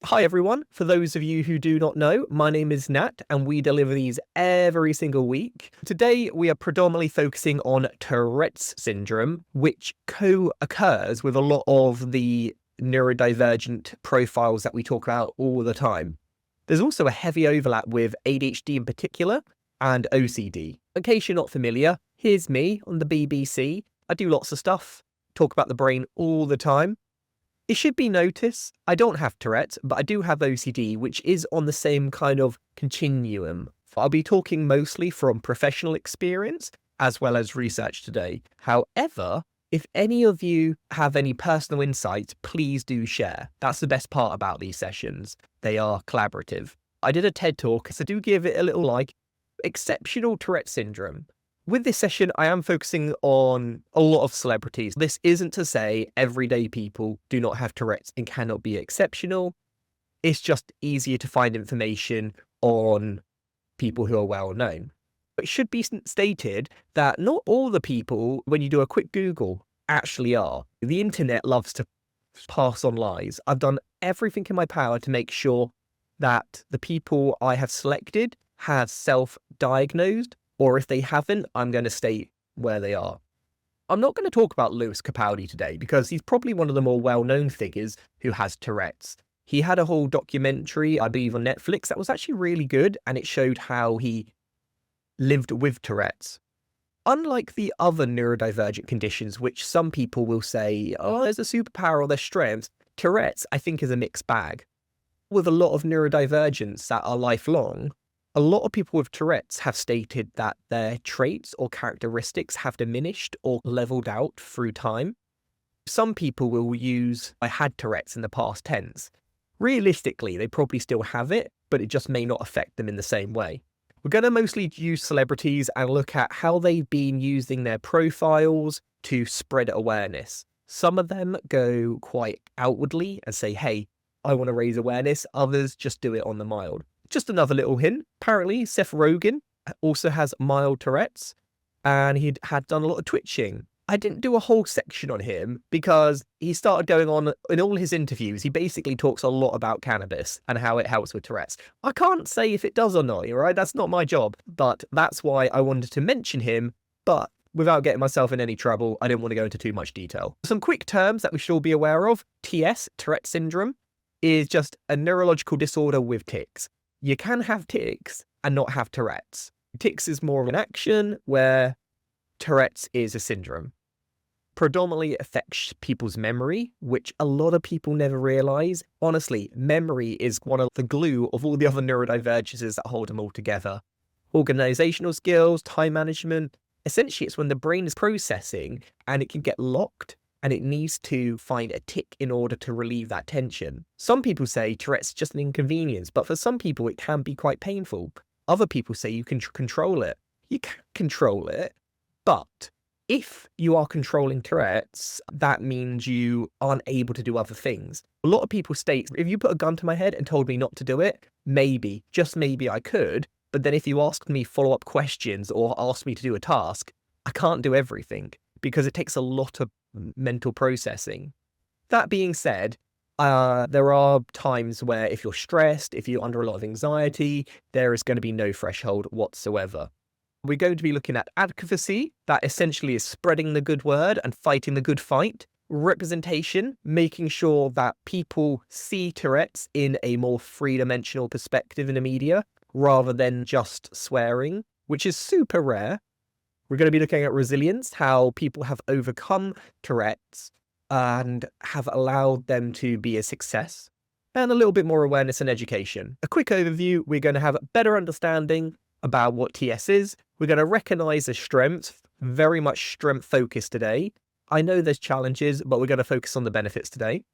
Hi everyone, for those of you who do not know, my name is Nat and we deliver these every single week. Today we are predominantly focusing on Tourette's Syndrome, which co-occurs with a lot of the neurodivergent profiles that we talk about all the time. There's also a heavy overlap with ADHD in particular and OCD. In case you're not familiar, here's me on the BBC. I do lots of stuff, talk about the brain all the time. It should be noticed, I don't have Tourette's, but I do have OCD, which is on the same kind of continuum. I'll be talking mostly from professional experience as well as research today. However, if any of you have any personal insights, please do share. That's the best part about these sessions. They are collaborative. I did a TED talk, so do give it a little like. Exceptional Tourette Syndrome. With this session, I am focusing on a lot of celebrities. This isn't to say everyday people do not have Tourette's and cannot be exceptional. It's just easier to find information on people who are well known. It should be stated that not all the people, when you do a quick Google, actually are. The internet loves to pass on lies. I've done everything in my power to make sure that the people I have selected have self-diagnosed, or if they haven't, I'm going to state where they are. I'm not going to talk about Lewis Capaldi today because he's probably one of the more well-known figures who has Tourette's. He had a whole documentary, I believe, on Netflix that was actually really good, and it showed how he lived with Tourette's. Unlike the other neurodivergent conditions, which some people will say, oh, there's a superpower or there's strengths, Tourette's, I think, is a mixed bag. With a lot of neurodivergence that are lifelong, a lot of people with Tourette's have stated that their traits or characteristics have diminished or leveled out through time. Some people will use, I had Tourette's in the past tense. Realistically, they probably still have it, but it just may not affect them in the same way. We're going to mostly use celebrities and look at how they've been using their profiles to spread awareness. Some of them go quite outwardly and say, hey, I want to raise awareness. Others just do it on the mild. Just another little hint, apparently Seth Rogen also has mild Tourette's and he had done a lot of twitching. I didn't do a whole section on him because he started going on in all his interviews. He basically talks a lot about cannabis and how it helps with Tourette's. I can't say if it does or not, right? That's not my job, but that's why I wanted to mention him. But without getting myself in any trouble, I didn't want to go into too much detail. Some quick terms that we should all be aware of. TS, Tourette Syndrome, is just a neurological disorder with tics. You can have tics and not have Tourette's. Tics is more of an action, where Tourette's is a syndrome. Predominantly affects people's memory, which a lot of people never realise. Honestly, memory is one of the glue of all the other neurodivergences that hold them all together. Organisational skills, time management. Essentially, it's when the brain is processing and it can get locked and it needs to find a tic in order to relieve that tension. Some people say Tourette's is just an inconvenience, but for some people it can be quite painful. Other people say you can control it. You can control it, but if you are controlling Tourette's, that means you aren't able to do other things. A lot of people state, if you put a gun to my head and told me not to do it, maybe, just maybe I could, but then if you asked me follow-up questions or asked me to do a task, I can't do everything because it takes a lot of mental processing. That being said, there are times where if you're stressed, if you're under a lot of anxiety, there is going to be no threshold whatsoever. We're going to be looking at advocacy, that essentially is spreading the good word and fighting the good fight. Representation, making sure that people see Tourette's in a more three-dimensional perspective in the media, rather than just swearing, which is super rare. We're going to be looking at resilience, how people have overcome Tourette's and have allowed them to be a success, and a little bit more awareness and education. A quick overview, we're going to have a better understanding about what TS is. We're going to recognise the strengths, very much strength focused today. I know there's challenges, but we're going to focus on the benefits today.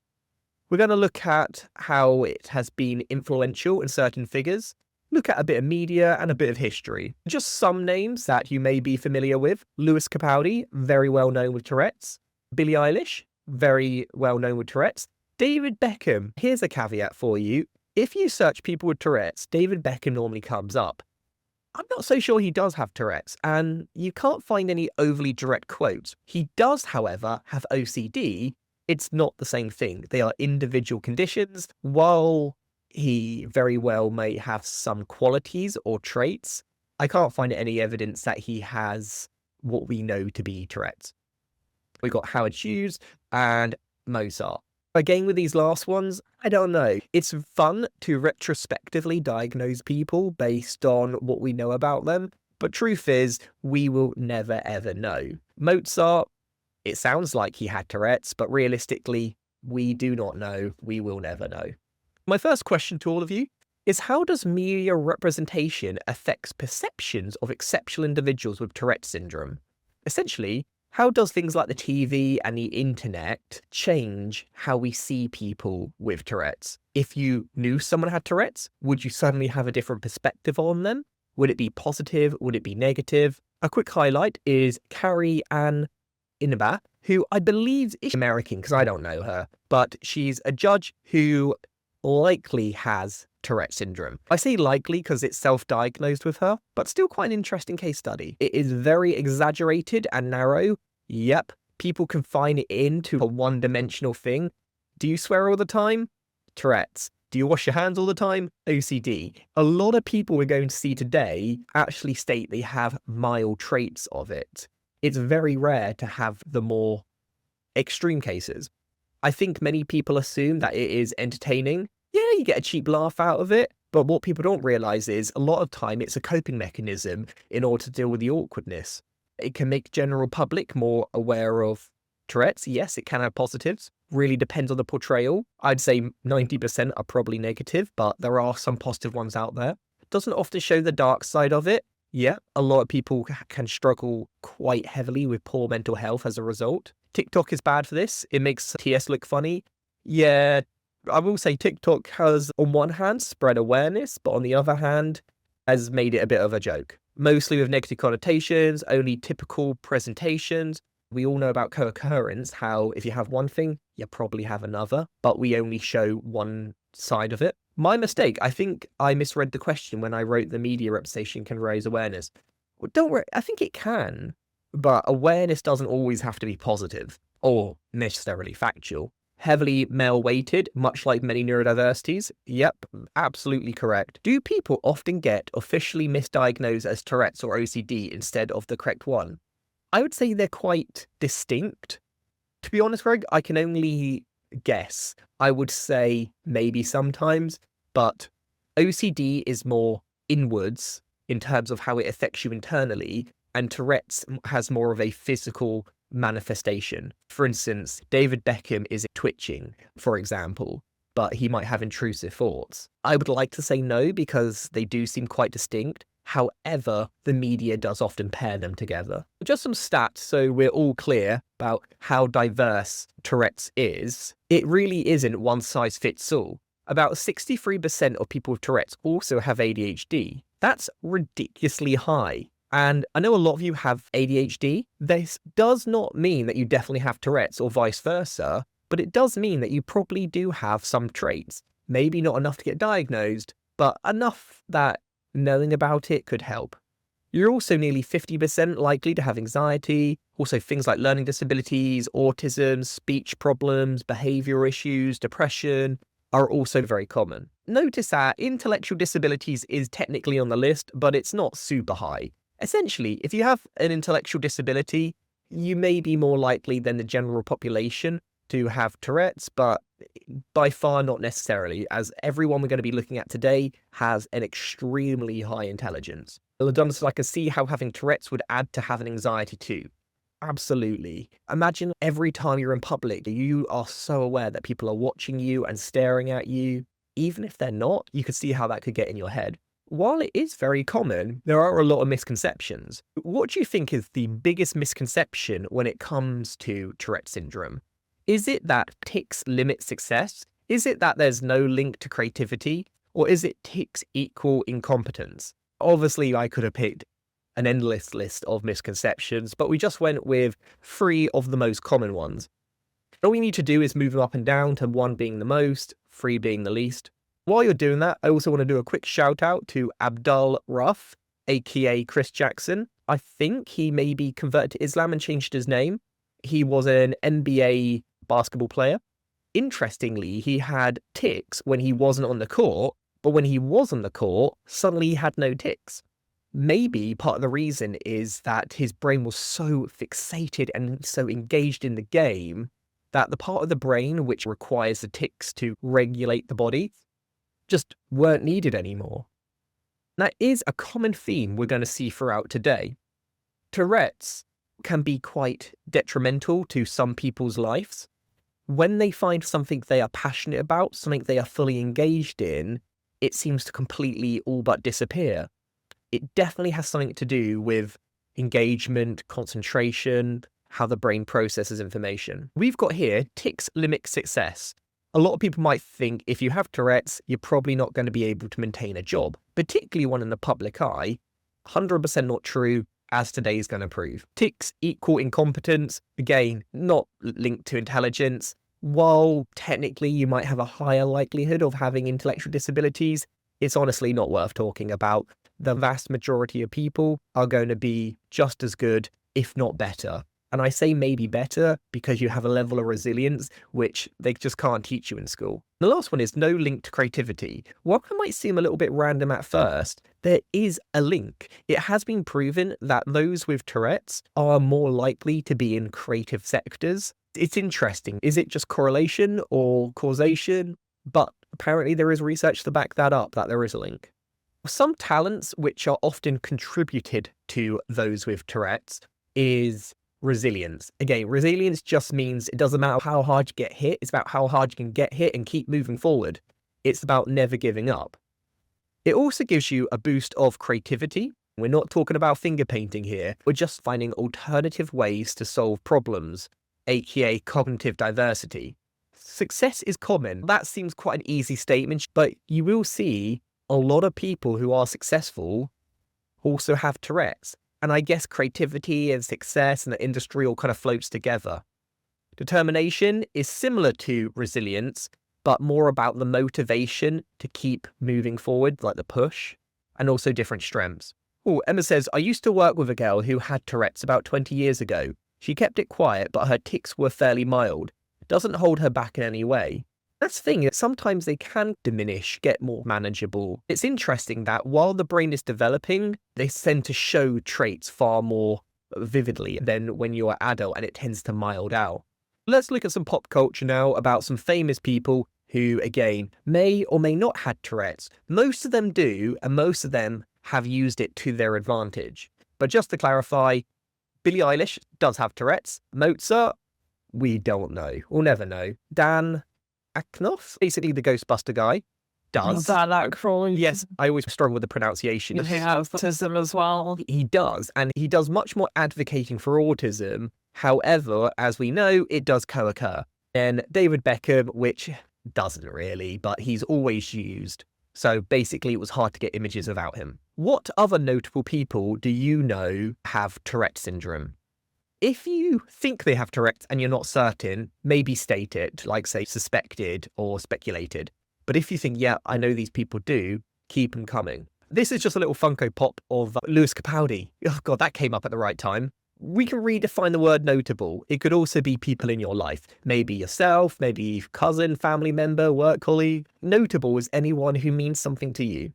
We're going to look at how it has been influential in certain figures. Look at a bit of media and a bit of history. Just some names that you may be familiar with. Lewis Capaldi, very well known with Tourette's. Billie Eilish, very well known with Tourette's. David Beckham, here's a caveat for you. If you search people with Tourette's, David Beckham normally comes up. I'm not so sure he does have Tourette's, and you can't find any overly direct quotes. He does, however, have OCD. It's not the same thing. They are individual conditions. While he very well may have some qualities or traits. I can't find any evidence that he has what we know to be Tourette's. We got Howard Hughes and Mozart. Again, with these last ones, I don't know. It's fun to retrospectively diagnose people based on what we know about them, but truth is, we will never ever know. Mozart, it sounds like he had Tourette's, but realistically, we do not know. We will never know. My first question to all of you is, how does media representation affect perceptions of exceptional individuals with Tourette syndrome? Essentially, how does things like the TV and the internet change how we see people with Tourette's? If you knew someone had Tourette's, would you suddenly have a different perspective on them? Would it be positive? Would it be negative? A quick highlight is Carrie Ann Inaba, who I believe is American because I don't know her, but she's a judge who likely has Tourette syndrome. I say likely because it's self-diagnosed with her, but still quite an interesting case study. It is very exaggerated and narrow. Yep, people confine it into a one-dimensional thing. Do you swear all the time? Tourette's. Do you wash your hands all the time? OCD. A lot of people we're going to see today actually state they have mild traits of it. It's very rare to have the more extreme cases. I think many people assume that it is entertaining. Yeah, you get a cheap laugh out of it, but what people don't realise is a lot of time it's a coping mechanism in order to deal with the awkwardness. It can make general public more aware of Tourette's. Yes, it can have positives. Really depends on the portrayal. I'd say 90% are probably negative, but there are some positive ones out there. Doesn't often show the dark side of it. Yeah, a lot of people can struggle quite heavily with poor mental health as a result. TikTok is bad for this. It makes TS look funny. Yeah, I will say TikTok has, on one hand, spread awareness, but on the other hand, has made it a bit of a joke. Mostly with negative connotations, only typical presentations. We all know about co-occurrence, how if you have one thing, you probably have another, but we only show one side of it. My mistake, I think I misread the question when I wrote the media representation can raise awareness. Well, don't worry, I think it can, but awareness doesn't always have to be positive or necessarily factual. Heavily male-weighted, much like many neurodiversities. Yep, absolutely correct. Do people often get officially misdiagnosed as Tourette's or OCD instead of the correct one? I would say they're quite distinct. To be honest, Greg, I can only guess. I would say maybe sometimes, but OCD is more inwards in terms of how it affects you internally, and Tourette's has more of a physical manifestation. For instance, David Beckham is twitching, for example, but he might have intrusive thoughts. I would like to say no because they do seem quite distinct. However, the media does often pair them together. Just some stats so we're all clear about how diverse Tourette's is. It really isn't one size fits all. About 63% of people with Tourette's also have ADHD. That's ridiculously high. And I know a lot of you have ADHD. This does not mean that you definitely have Tourette's or vice versa, but it does mean that you probably do have some traits. Maybe not enough to get diagnosed, but enough that knowing about it could help. You're also nearly 50% likely to have anxiety, also things like learning disabilities, autism, speech problems, behavioural issues, depression are also very common. Notice that intellectual disabilities is technically on the list, but it's not super high. Essentially, if you have an intellectual disability, you may be more likely than the general population to have Tourette's, but by far not necessarily, as everyone we're going to be looking at today has an extremely high intelligence. So I can see how having Tourette's would add to having anxiety too. Absolutely. Imagine every time you're in public, you are so aware that people are watching you and staring at you. Even if they're not, you could see how that could get in your head. While it is very common, there are a lot of misconceptions. What do you think is the biggest misconception when it comes to Tourette syndrome? Is it that tics limit success? Is it that there's no link to creativity? Or is it tics equal incompetence? Obviously, I could have picked an endless list of misconceptions, but we just went with 3 of the most common ones. All we need to do is move them up and down to 1 being the most, 3 being the least. While you're doing that, I also want to do a quick shout out to Abdul Ruff, aka Chris Jackson. I think he maybe converted to Islam and changed his name. He was an NBA basketball player. Interestingly, he had tics when he wasn't on the court, but when he was on the court, suddenly he had no tics. Maybe part of the reason is that his brain was so fixated and so engaged in the game that the part of the brain which requires the tics to regulate the body just weren't needed anymore. That is a common theme we're going to see throughout today. Tourette's can be quite detrimental to some people's lives. When they find something they are passionate about, something they are fully engaged in, it seems to completely all but disappear. It definitely has something to do with engagement, concentration, how the brain processes information. We've got here, tics limit success. A lot of people might think if you have Tourette's, you're probably not going to be able to maintain a job, particularly one in the public eye. 100% not true, as today is going to prove. Tics equal incompetence, again, not linked to intelligence. While technically you might have a higher likelihood of having intellectual disabilities, it's honestly not worth talking about. The vast majority of people are going to be just as good, if not better. And I say maybe better because you have a level of resilience which they just can't teach you in school. The last one is no link to creativity. While it might seem a little bit random at first, there is a link. It has been proven that those with Tourette's are more likely to be in creative sectors. It's interesting. Is it just correlation or causation? But apparently there is research to back that up, that there is a link. Some talents which are often contributed to those with Tourette's is resilience. Again, resilience just means it doesn't matter how hard you get hit, it's about how hard you can get hit and keep moving forward. It's about never giving up. It also gives you a boost of creativity. We're not talking about finger painting here, we're just finding alternative ways to solve problems, aka cognitive diversity. Success is common. That seems quite an easy statement, but you will see a lot of people who are successful also have Tourette's. And I guess creativity and success and the industry all kind of floats together. Determination is similar to resilience, but more about the motivation to keep moving forward, like the push, and also different strengths. Oh, Emma says, I used to work with a girl who had Tourette's about 20 years ago. She kept it quiet, but her tics were fairly mild. Doesn't hold her back in any way. That's the thing, sometimes they can diminish, get more manageable. It's interesting that while the brain is developing, they tend to show traits far more vividly than when you're an adult and it tends to mild out. Let's look at some pop culture now about some famous people who, again, may or may not have Tourette's. Most of them do, and most of them have used it to their advantage. But just to clarify, Billie Eilish does have Tourette's. Mozart, we don't know. We'll never know. Dan Aykroyd, basically the Ghostbuster guy, does. Dan Aykroyd. Yes, I always struggle with the pronunciation. He has autism as well. He does, and he does much more advocating for autism. However, as we know, it does co-occur. And David Beckham, which doesn't really, but he's always used. So basically, it was hard to get images without him. What other notable people do you know have Tourette syndrome? If you think they have Tourette's and you're not certain, maybe state it, like say suspected or speculated. But if you think, yeah, I know these people do, keep them coming. This is just a little Funko Pop of Lewis Capaldi. Oh God, that came up at the right time. We can redefine the word notable. It could also be people in your life. Maybe yourself, maybe cousin, family member, work colleague. Notable is anyone who means something to you.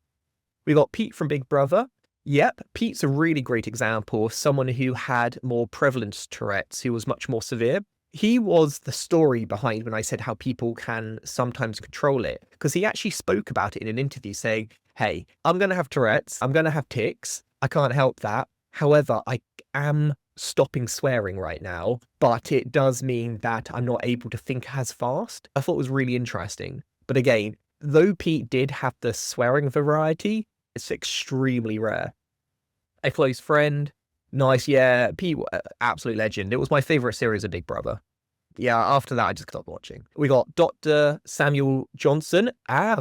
We got Pete from Big Brother. Yep, Pete's a really great example of someone who had more prevalent Tourette's, who was much more severe. He was the story behind when I said how people can sometimes control it, because he actually spoke about it in an interview saying, hey, I'm going to have Tourette's, I'm going to have tics, I can't help that. However, I am stopping swearing right now, but it does mean that I'm not able to think as fast. I thought it was really interesting. But again, though Pete did have the swearing variety, it's extremely rare. A close friend. Nice, yeah. Pete, absolute legend. It was my favourite series of Big Brother. Yeah, after that, I just stopped watching. We got Dr. Samuel Johnson.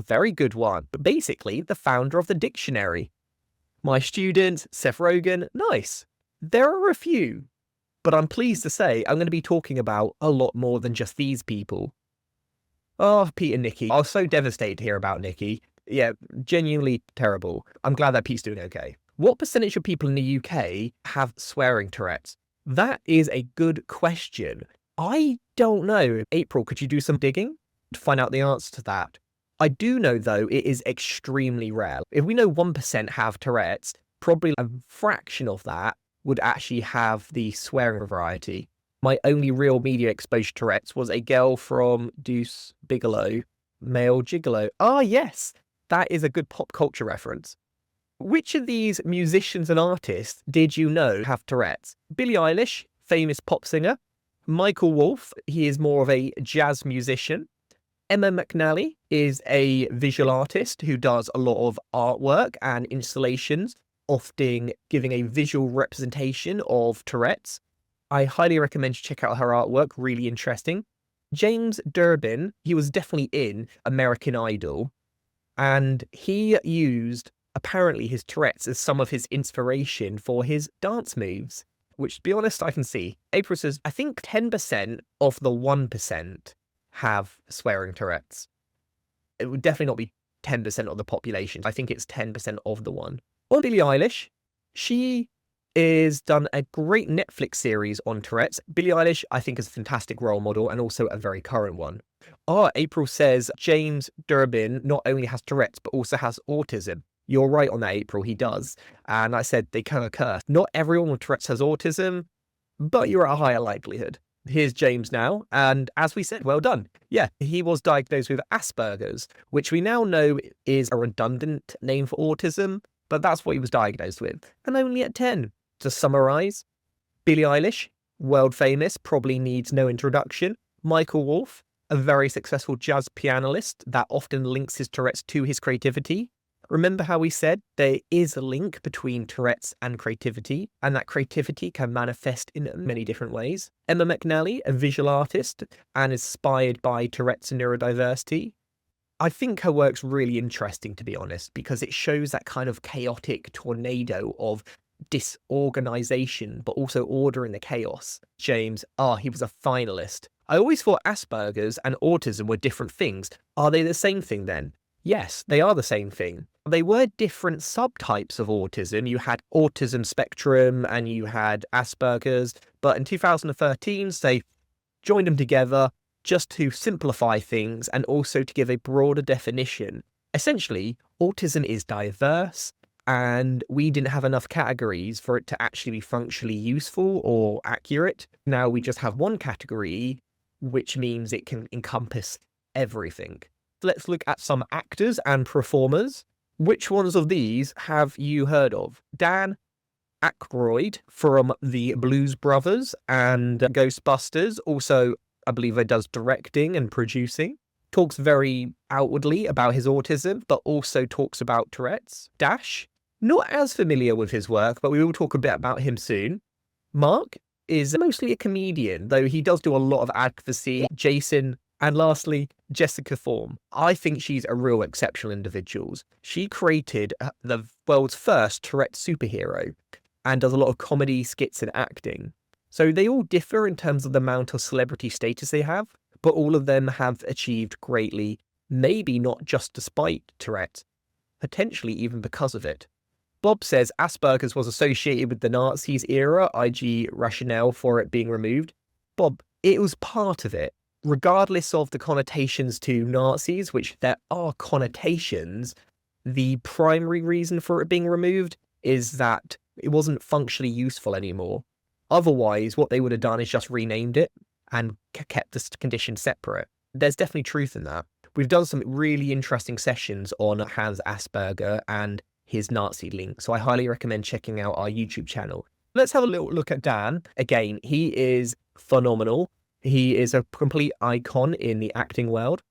Very good one. But basically, the founder of the dictionary. My student, Seth Rogen. Nice. There are a few. But I'm pleased to say I'm going to be talking about a lot more than just these people. Oh, Pete and Nikki. I was so devastated to hear about Nikki. Yeah, genuinely terrible. I'm glad that Pete's doing okay. What percentage of people in the UK have swearing Tourette's? That is a good question. I don't know. April, could you do some digging? to find out the answer to that. I do know, though, it is extremely rare. If we know 1% have Tourette's, probably a fraction of that would actually have the swearing variety. My only real media exposure to Tourette's was a girl from Deuce Bigelow, Male Gigolo. Ah, yes, that is a good pop culture reference. Which of these musicians and artists did you know have Tourette's? Billie Eilish, famous pop singer. Michael Wolff, he is more of a jazz musician. Emma McNally is a visual artist who does a lot of artwork and installations, often giving a visual representation of Tourette's. I highly recommend you check out her artwork, really interesting. James Durbin, he was definitely in American Idol, and he used, apparently, his Tourette's as some of his inspiration for his dance moves, which, to be honest, I can see. April says, I think 10% of the 1% have swearing Tourette's. It would definitely not be 10% of the population. I think it's 10% of the one. On Billie Eilish, she is done a great Netflix series on Tourette's. Billie Eilish, I think, is a fantastic role model and also a very current one. April says James Durbin not only has Tourette's, but also has autism. You're right on that, April, he does. And I said they can occur. Not everyone with Tourette's has autism, but you're at a higher likelihood. Here's James now, and as we said, well done. Yeah, he was diagnosed with Asperger's, which we now know is a redundant name for autism, but that's what he was diagnosed with, and only at 10. To summarise, Billie Eilish, world famous, probably needs no introduction. Michael Wolff, a very successful jazz pianist that often links his Tourette's to his creativity. Remember how we said there is a link between Tourette's and creativity, and that creativity can manifest in many different ways. Emma McNally, a visual artist and inspired by Tourette's and neurodiversity. I think her work's really interesting, to be honest, because it shows that kind of chaotic tornado of disorganization, but also order in the chaos. James, he was a finalist. I always thought Asperger's and autism were different things. Are they the same thing then? Yes, they are the same thing. They were different subtypes of autism. You had autism spectrum and you had Asperger's, but in 2013, they joined them together just to simplify things and also to give a broader definition. Essentially, autism is diverse, and we didn't have enough categories for it to actually be functionally useful or accurate. Now we just have one category, which means it can encompass everything. Let's look at some actors and performers. Which ones of these have you heard of? Dan Aykroyd from the Blues Brothers and Ghostbusters. Also, I believe he does directing and producing. Talks very outwardly about his autism, but also talks about Tourette's. Dash, not as familiar with his work, but we will talk a bit about him soon. Mark is mostly a comedian, though he does do a lot of advocacy. Jason, and lastly, Jessica Thom. I think she's a real exceptional individual. She created the world's first Tourette superhero and does a lot of comedy, skits and acting. So they all differ in terms of the amount of celebrity status they have, but all of them have achieved greatly, maybe not just despite Tourette, potentially even because of it. Bob says Asperger's was associated with the Nazis era, i.e. rationale for it being removed. Bob, it was part of it. Regardless of the connotations to Nazis, which there are connotations, the primary reason for it being removed is that it wasn't functionally useful anymore. Otherwise, what they would have done is just renamed it and kept this condition separate. There's definitely truth in that. We've done some really interesting sessions on Hans Asperger and his Nazi link, so I highly recommend checking out our YouTube channel. Let's have a little look at Dan. Again, he is phenomenal. He is a complete icon in the acting world.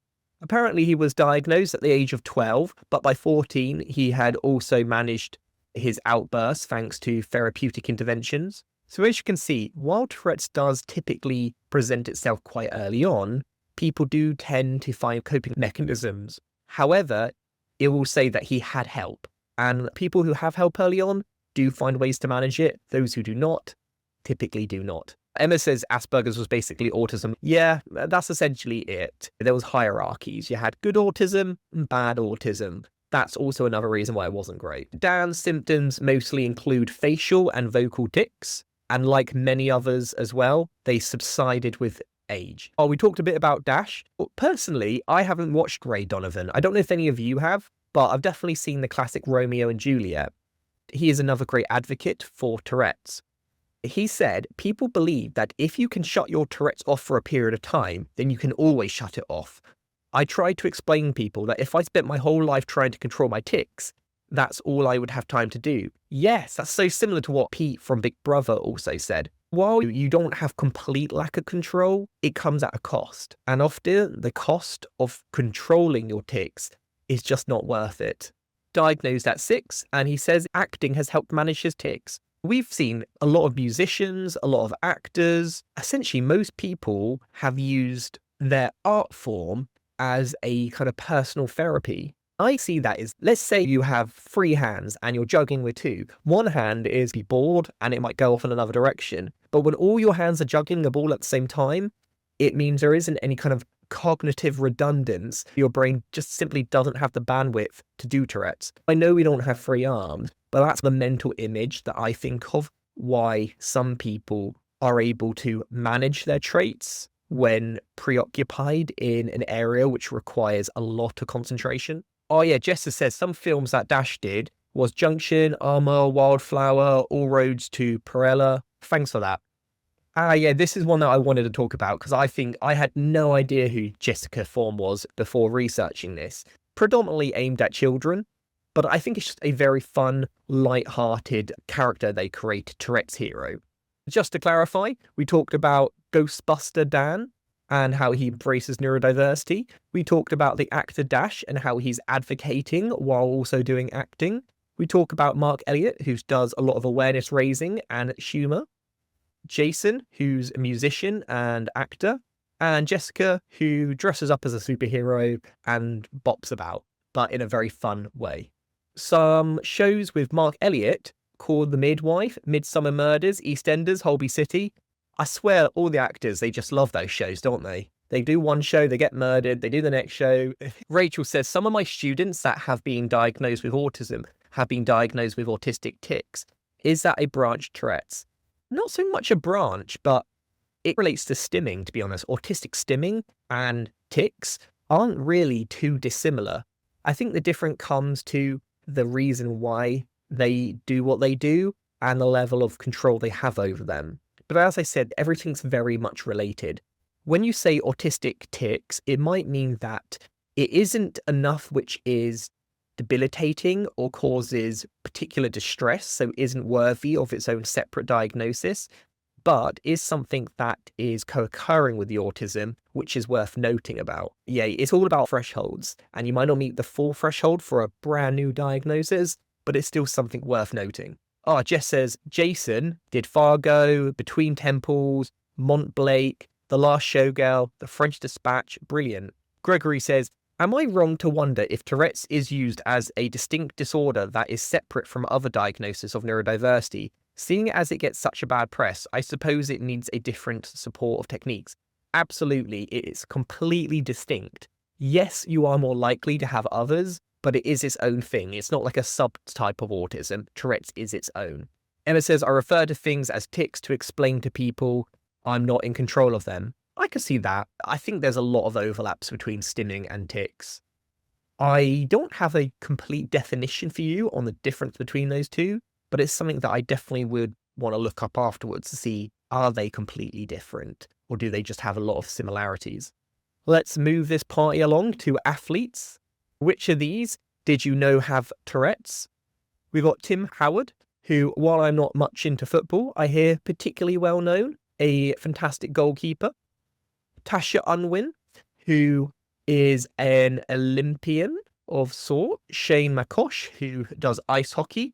Apparently, he was diagnosed at the age of 12, but by 14, he had also managed his outbursts thanks to therapeutic interventions. So as you can see, while Tourette's does typically present itself quite early on, people do tend to find coping mechanisms. However, it will say that he had help, and people who have help early on do find ways to manage it. Those who do not, typically do not. Emma says Asperger's was basically autism. Yeah, that's essentially it. There was hierarchies. You had good autism and bad autism. That's also another reason why it wasn't great. Dan's symptoms mostly include facial and vocal tics, and like many others as well, they subsided with age. Oh, we talked a bit about Dash. Personally, I haven't watched Ray Donovan. I don't know if any of you have, but I've definitely seen the classic Romeo and Juliet. He is another great advocate for Tourette's. He said, people believe that if you can shut your Tourette's off for a period of time, then you can always shut it off. I try to explain to people that if I spent my whole life trying to control my tics, that's all I would have time to do. Yes, that's so similar to what Pete from Big Brother also said. While you don't have complete lack of control, it comes at a cost. And often the cost of controlling your tics is just not worth it. Diagnosed at 6, and he says acting has helped manage his tics. We've seen a lot of musicians, a lot of actors. Essentially, most people have used their art form as a kind of personal therapy. I see that as, let's say you have 3 hands and you're juggling with 2. One hand is be bored and it might go off in another direction. But when all your hands are juggling the ball at the same time, it means there isn't any kind of cognitive redundance. Your brain just simply doesn't have the bandwidth to do Tourette's. I know we don't have 3 arms, but that's the mental image that I think of why some people are able to manage their traits when preoccupied in an area which requires a lot of concentration. Oh yeah, Jessa says some films that Dash did was Junction, Armour, Wildflower, All Roads to Perella. Thanks for that. Yeah, this is one that I wanted to talk about because I think I had no idea who Jessica Thom was before researching this. Predominantly aimed at children, but I think it's just a very fun, light-hearted character they create, Tourette's hero. Just to clarify, we talked about Ghostbuster Dan and how he embraces neurodiversity. We talked about the actor Dash and how he's advocating while also doing acting. We talk about Mark Elliott, who does a lot of awareness raising and humour. Jason, who's a musician and actor. And Jessica, who dresses up as a superhero and bops about, but in a very fun way. Some shows with Mark Elliott called The Midwife, Midsummer Murders, EastEnders, Holby City. I swear all the actors, they just love those shows, don't they? They do one show, they get murdered, they do the next show. Rachel says, some of my students that have been diagnosed with autism have been diagnosed with autistic tics. Is that a branch Tourette's? Not so much a branch, but it relates to stimming, to be honest. Autistic stimming and tics aren't really too dissimilar. I think the difference comes to the reason why they do what they do and the level of control they have over them. But as I said, everything's very much related. When you say autistic tics, it might mean that it isn't enough which is debilitating or causes particular distress, so isn't worthy of its own separate diagnosis, but is something that is co-occurring with the autism, which is worth noting about. Yeah, it's all about thresholds, and you might not meet the full threshold for a brand new diagnosis, but it's still something worth noting. Oh, Jess says, Jason did Fargo, Between Temples, Mont Blake, The Last Showgirl, The French Dispatch, brilliant. Gregory says, am I wrong to wonder if Tourette's is used as a distinct disorder that is separate from other diagnoses of neurodiversity? Seeing as it gets such a bad press, I suppose it needs a different support of techniques. Absolutely, it is completely distinct. Yes, you are more likely to have others, but it is its own thing. It's not like a subtype of autism. Tourette's is its own. Emma says, I refer to things as tics to explain to people I'm not in control of them. I can see that. I think there's a lot of overlaps between stimming and tics. I don't have a complete definition for you on the difference between those two, but it's something that I definitely would want to look up afterwards to see, are they completely different or do they just have a lot of similarities? Let's move this party along to athletes. Which of these did you know have Tourette's? We've got Tim Howard, who, while I'm not much into football, I hear particularly well known, a fantastic goalkeeper. Tasha Unwin, who is an Olympian of sort. Shane McCosh, who does ice hockey.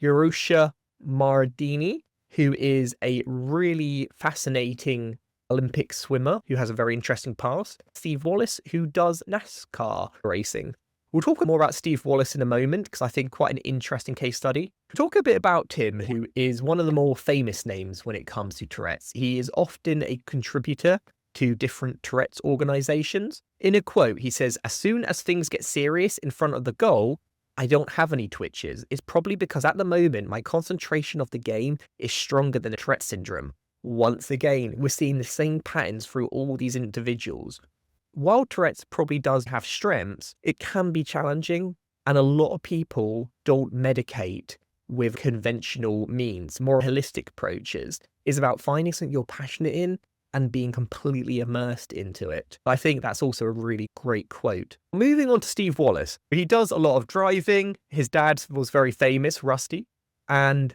Yerusha Mardini, who is a really fascinating Olympic swimmer who has a very interesting past. Steve Wallace, who does NASCAR racing. We'll talk more about Steve Wallace in a moment because I think quite an interesting case study. We'll talk a bit about Tim, who is one of the more famous names when it comes to Tourette's. He is often a contributor to different Tourette's organizations. In a quote, he says, as soon as things get serious in front of the goal, I don't have any twitches. It's probably because at the moment, my concentration of the game is stronger than the Tourette syndrome. Once again, we're seeing the same patterns through all these individuals. While Tourette's probably does have strengths, it can be challenging, and a lot of people don't medicate with conventional means. More holistic approaches is about finding something you're passionate in and being completely immersed into it. I think that's also a really great quote. Moving on to Steve Wallace. He does a lot of driving. His dad was very famous, Rusty, and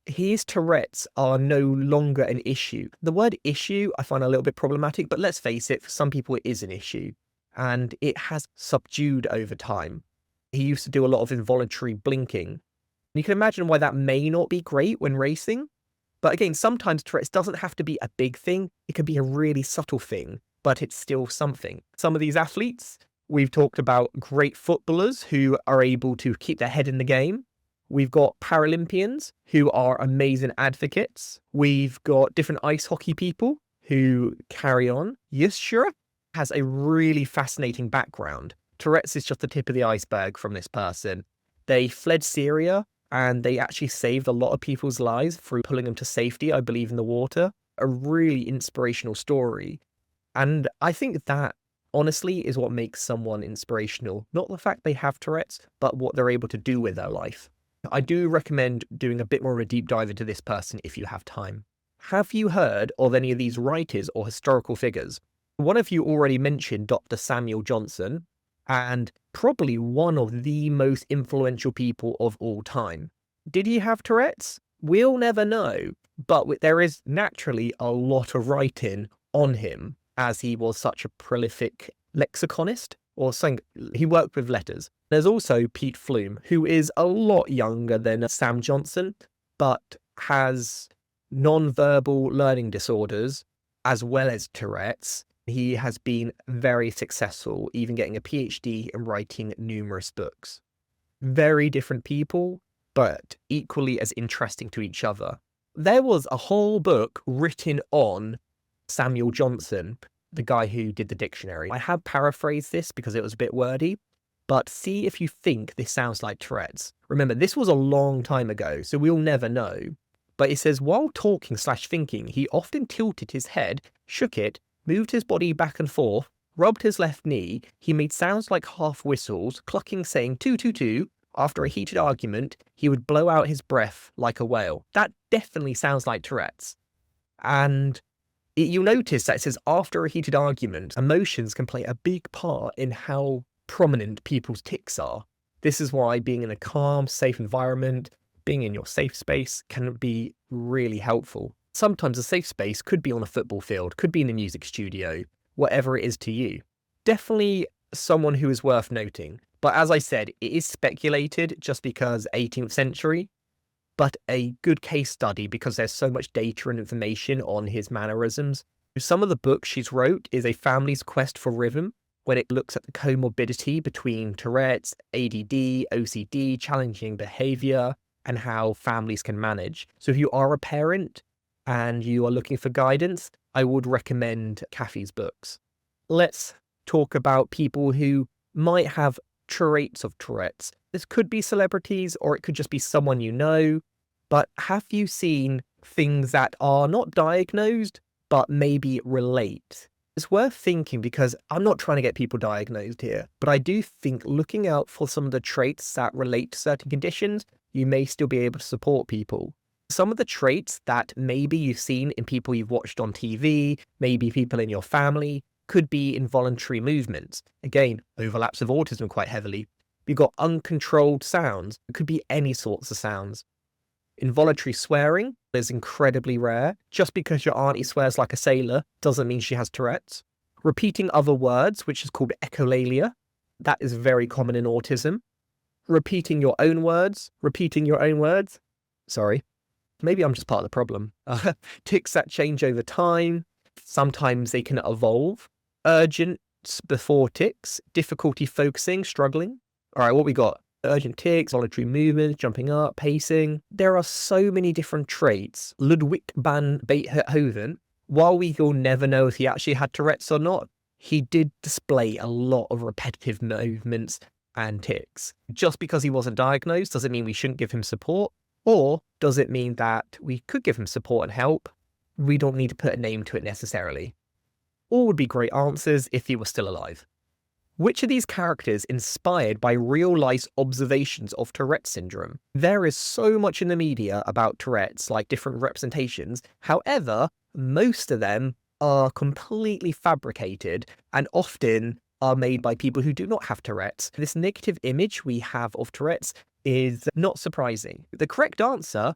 his Tourette's are no longer an issue. The word issue I find a little bit problematic, but let's face it, for some people it is an issue, and it has subdued over time. He used to do a lot of involuntary blinking. You can imagine why that may not be great when racing. But again, sometimes Tourette's doesn't have to be a big thing. It can be a really subtle thing, but it's still something. Some of these athletes, we've talked about great footballers who are able to keep their head in the game. We've got Paralympians who are amazing advocates. We've got different ice hockey people who carry on. Yusra has a really fascinating background. Tourette's is just the tip of the iceberg from this person. They fled Syria and they actually saved a lot of people's lives through pulling them to safety, I believe, in the water. A really inspirational story. And I think that honestly is what makes someone inspirational. Not the fact they have Tourette's, but what they're able to do with their life. I do recommend doing a bit more of a deep dive into this person if you have time. Have you heard of any of these writers or historical figures? One of you already mentioned Dr. Samuel Johnson, and probably one of the most influential people of all time. Did he have Tourette's? We'll never know, but there is naturally a lot of writing on him, as he was such a prolific lexiconist, or something. He worked with letters. There's also Pete Flume, who is a lot younger than Sam Johnson, but has non-verbal learning disorders as well as Tourette's. He has been very successful, even getting a PhD and writing numerous books. Very different people, but equally as interesting to each other. There was a whole book written on Samuel Johnson, the guy who did the dictionary. I have paraphrased this because it was a bit wordy, but see if you think this sounds like Tourette's. Remember, this was a long time ago, so we'll never know. But it says, while talking/thinking, he often tilted his head, shook it, moved his body back and forth, rubbed his left knee. He made sounds like half whistles, clucking, saying "too, too, too." After a heated argument, he would blow out his breath like a whale. That definitely sounds like Tourette's. And you'll notice that it says after a heated argument, emotions can play a big part in how prominent people's tics are. This is why being in a calm, safe environment, being in your safe space can be really helpful. Sometimes a safe space could be on a football field, could be in a music studio, whatever it is to you. Definitely someone who is worth noting. But as I said, it is speculated just because 18th century, but a good case study because there's so much data and information on his mannerisms. Some of the books she's wrote is A Family's Quest for Rhythm, when it looks at the comorbidity between Tourette's, ADD, OCD, challenging behavior, and how families can manage. So if you are a parent and you are looking for guidance, I would recommend Kathy's books. Let's talk about people who might have traits of Tourette's. This could be celebrities or it could just be someone you know, but have you seen things that are not diagnosed but maybe relate? It's worth thinking because I'm not trying to get people diagnosed here, but I do think looking out for some of the traits that relate to certain conditions, you may still be able to support people. Some of the traits that maybe you've seen in people you've watched on TV, maybe people in your family, could be involuntary movements. Again, overlaps with autism quite heavily. You've got uncontrolled sounds. It could be any sorts of sounds. Involuntary swearing is incredibly rare. Just because your auntie swears like a sailor doesn't mean she has Tourette's. Repeating other words, which is called echolalia. That is very common in autism. Repeating your own words. Sorry. Maybe I'm just part of the problem. Tics that change over time. Sometimes they can evolve. Urgent before tics. Difficulty focusing, struggling. All right, what we got? Urgent tics, voluntary movements, jumping up, pacing. There are so many different traits. Ludwig van Beethoven, while we will never know if he actually had Tourette's or not, he did display a lot of repetitive movements and tics. Just because he wasn't diagnosed doesn't mean we shouldn't give him support, or does it mean that we could give him support and help We don't need to put a name to it necessarily. All would be great answers if he was still alive. Which of these characters inspired by real-life observations of Tourette syndrome? There is so much in the media about Tourette's, like different representations. However, most of them are completely fabricated and often are made by people who do not have Tourette's. This negative image we have of Tourette's is not surprising. The correct answer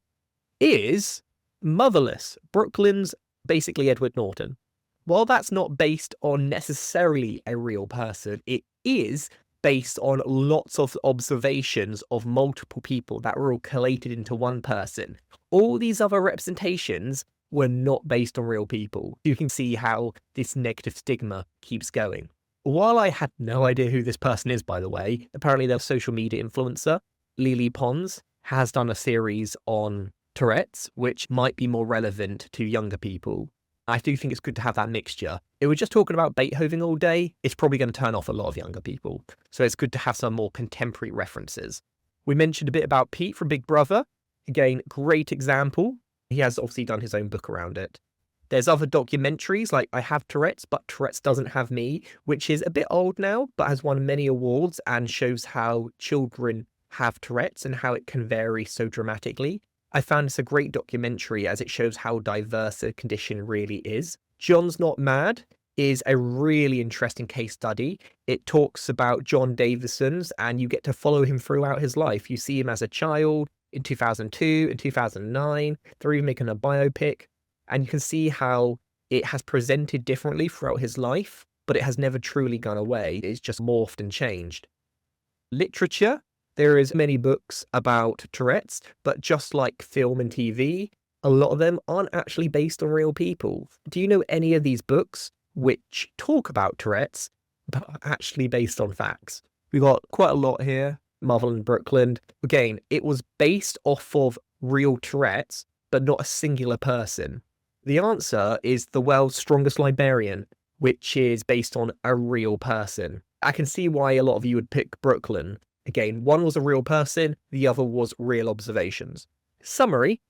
is Motherless, Brooklyn's basically Edward Norton. While that's not based on necessarily a real person, it is based on lots of observations of multiple people that were all collated into one person. All these other representations were not based on real people. You can see how this negative stigma keeps going. While I had no idea who this person is, by the way, apparently they're a social media influencer. Lele Pons has done a series on Tourette's, which might be more relevant to younger people. I do think it's good to have that mixture. If we're just talking about Beethoven all day, it's probably going to turn off a lot of younger people. So it's good to have some more contemporary references. We mentioned a bit about Pete from Big Brother. Again, great example. He has obviously done his own book around it. There's other documentaries like I Have Tourette's, but Tourette's Doesn't Have Me, which is a bit old now, but has won many awards and shows how children have Tourette's and how it can vary so dramatically. I found this a great documentary as it shows how diverse a condition really is. John's Not Mad is a really interesting case study. It talks about John Davison's and you get to follow him throughout his life. You see him as a child in 2002, in 2009. They're even making a biopic. And you can see how it has presented differently throughout his life, but it has never truly gone away. It's just morphed and changed. Literature. There is many books about Tourette's, but just like film and TV, a lot of them aren't actually based on real people. Do you know any of these books which talk about Tourette's, but are actually based on facts? We got quite a lot here. Marvel and Brooklyn. Again, it was based off of real Tourette's, but not a singular person. The answer is The World's Strongest Librarian, which is based on a real person. I can see why a lot of you would pick Brooklyn. Again, one was a real person, the other was real observations. Summary,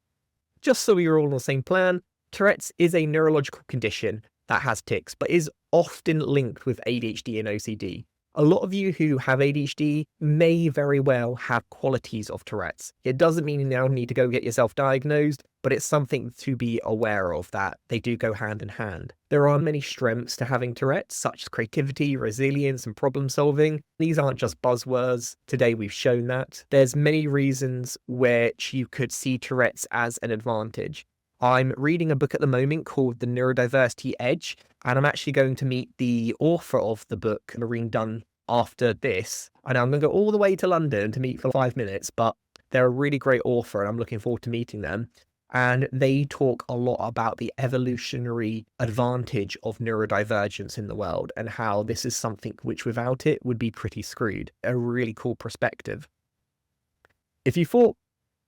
just so we are all on the same plan, Tourette's is a neurological condition that has tics, but is often linked with ADHD and OCD. A lot of you who have ADHD may very well have qualities of Tourette's. It doesn't mean you now need to go get yourself diagnosed, but it's something to be aware of that they do go hand in hand. There are many strengths to having Tourette's, such as creativity, resilience, and problem solving. These aren't just buzzwords. Today we've shown that. There's many reasons which you could see Tourette's as an advantage. I'm reading a book at the moment called The Neurodiversity Edge, and I'm actually going to meet the author of the book, Maureen Dunn, after this. I know I'm going to go all the way to London to meet for 5 minutes, but they're a really great author and I'm looking forward to meeting them. And they talk a lot about the evolutionary advantage of neurodivergence in the world and how this is something which without it would be pretty screwed. A really cool perspective. If you thought,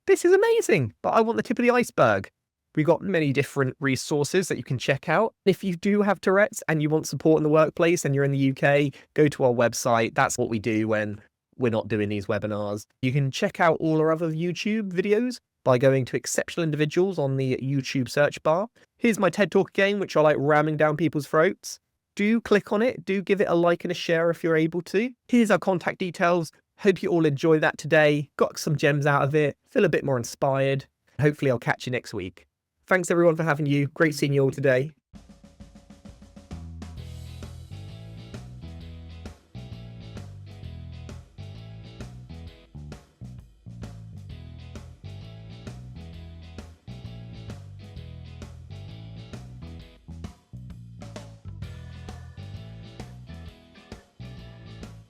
this is amazing, but I want the tip of the iceberg, we've got many different resources that you can check out. If you do have Tourette's and you want support in the workplace and you're in the UK, go to our website. That's what we do when we're not doing these webinars. You can check out all our other YouTube videos by going to Exceptional Individuals on the YouTube search bar. Here's my TED Talk again, which I like ramming down people's throats. Do click on it. Do give it a like and a share if you're able to. Here's our contact details. Hope you all enjoy that today. Got some gems out of it. Feel a bit more inspired. Hopefully I'll catch you next week. Thanks everyone for having you. Great seeing you all today.